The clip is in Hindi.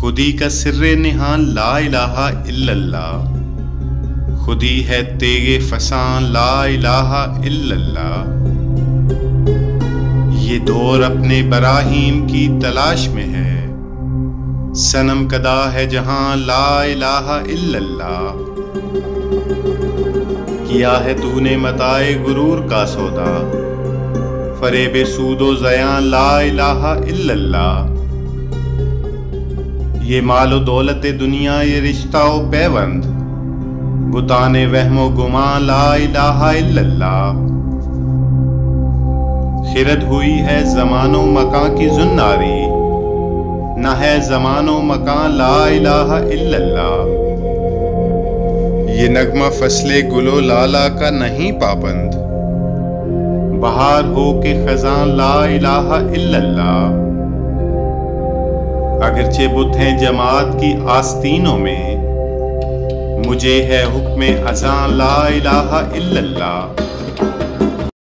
खुदी का सिर्रे निहान ला इलाहा इल्लल्लाह, खुदी है तेगे फसान ला इलाहा इल्लल्लाह। ये दौर अपने बराहीम की तलाश में है, सनम कदा है जहां ला इलाहा इल्लल्लाह। किया है तूने मताए गुरूर का सौदा, फरेबे सूदो ज़यां ला इलाहा इल्लल्लाह। ये मालो दौलत दुनिया ये रिश्ता ओ पैवंद, बुताने वहमो गुमा ला इलाहा इल्लल्लाह। खिरद हुई है ज़मानो मकां की जुन्नारी, न है ज़मानो मकां ला इलाहा इल्लल्लाह। ये नगमा फसले गुलो लाला का नहीं पाबंद, बहार हो के खजां ला इलाहा इल्लल्लाह। अगरचे बुत हैं जमात की आस्तीनों में, मुझे है हुक्म अज़ां ला इलाहा इल्लल्लाह।